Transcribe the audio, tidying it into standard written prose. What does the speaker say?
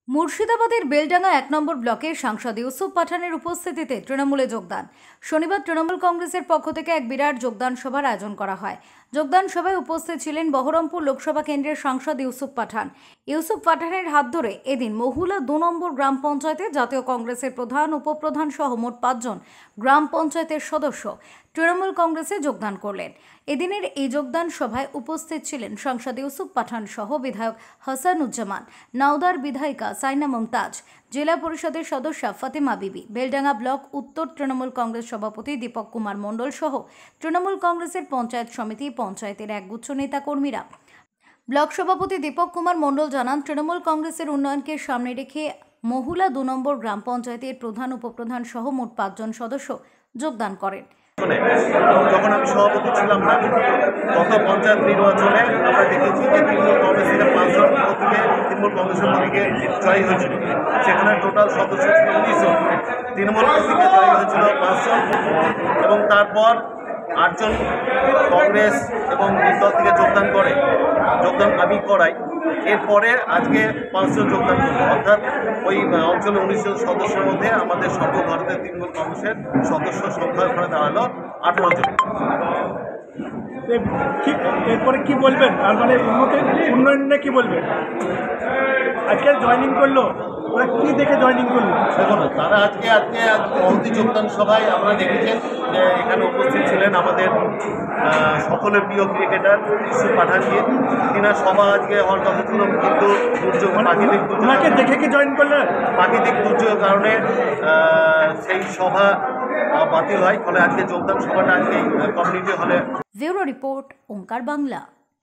মুর্শিদাবাদের বেলডাঙ্গা ১ নম্বর ব্লকের সাংসদ ইউসুফ পাঠানের উপস্থিতিতে তৃণমূলে যোগদান। শনিবার তৃণমূল কংগ্রেসের পক্ষ থেকে এক বিরাট যোগদান সভার আয়োজন করা হয়। যোগদান সভায় উপস্থিত ছিলেন বহরমপুর লোকসভা কেন্দ্রের সাংসদ ইউসুফ পাঠান। ইউসুফ পাঠানের হাত ধরে এদিন মহুলা ২ নম্বর গ্রাম পঞ্চায়েতে জাতীয় কংগ্রেসের প্রধান, উপপ্রধান সহ মোট ৫ জন গ্রাম পঞ্চায়েতের সদস্য তৃণমূল কংগ্রেসে যোগদান করলেন। এদিনের এই যোগদান সভায় উপস্থিত ছিলেন সাংসদ ইউসুফ পাঠান সহ বিধায়ক হাসানুজ্জামান, নাওদার বিধায়িকা সাইনা মুমতাজ, জেলা পরিষদের সদস্যা ফাতেমা বিবি, বেলডাঙ্গা ব্লক উত্তর তৃণমূল কংগ্রেস সভাপতি দীপক কুমার মণ্ডল সহ তৃণমূল কংগ্রেসের পঞ্চায়েত সমিতি, পঞ্চায়েতের একগুচ্ছ নেতা কর্মীরা। ব্লক সভাপতি দীপক কুমার মণ্ডল জানান, তৃণমূল কংগ্রেসের উন্নয়নকে সামনে রেখে মহুলা ২ নম্বর গ্রাম পঞ্চায়েতের প্রধান, উপপ্রধান সহ মোট ৫ জন সদস্য যোগদান করেন। যখন আমি সভাপতি ছিলাম না, গত পঞ্চায়েত নির্বাচনে আমরা দেখেছি যে তৃণমূল কংগ্রেস থেকে ৫ জন থেকে তৃণমূল কংগ্রেসের প্রতীকে জয়ী হয়েছিল। সেখানে টোটাল সদস্য ছিল ১৯ জন, তৃণমূল প্রতীকে জয়ী হয়েছিল ৫ জন এবং তারপর ৮ জন কংগ্রেস এবং নির্দল থেকে যোগদান আমি করাই। এরপরে আজকে ৫ জন যোগদান করবো, অর্থাৎ ওই অঞ্চলে ১৯ জন সদস্যের মধ্যে আমাদের সর্বভারতের তৃণমূল কংগ্রেসের সদস্য সংখ্যা ওখানে দাঁড়ালো ১৮ জন। এরপরে কি বলবেন, আর মানে উন্নয়ন নিয়ে কি বলবেন? আজকে জয়েনিং করলো, ওরা কি দেখে জয়েনিং করলো? দেখুন, তারা আজকে মহতি যোগদান সভায় আমরা দেখেছেন যে এখানে উপস্থিত ছিলেন আমাদের সকলের প্রিয় ক্রিকেটার ইউসুফ পাঠানজি। তিনার সভা আজকে হওয়ার কথা ছিল, কিন্তু প্রাকৃতিক ওনাকে দেখে কি জয়েন করলেন? প্রাকৃতিক দুর্যোগের কারণে সেই সভা বাতিল হয়, ফলে আজকে যোগদান সভাটা আজকে কমিউনিটি হলে। ব্যুরো রিপোর্ট, ওঙ্কার বাংলা।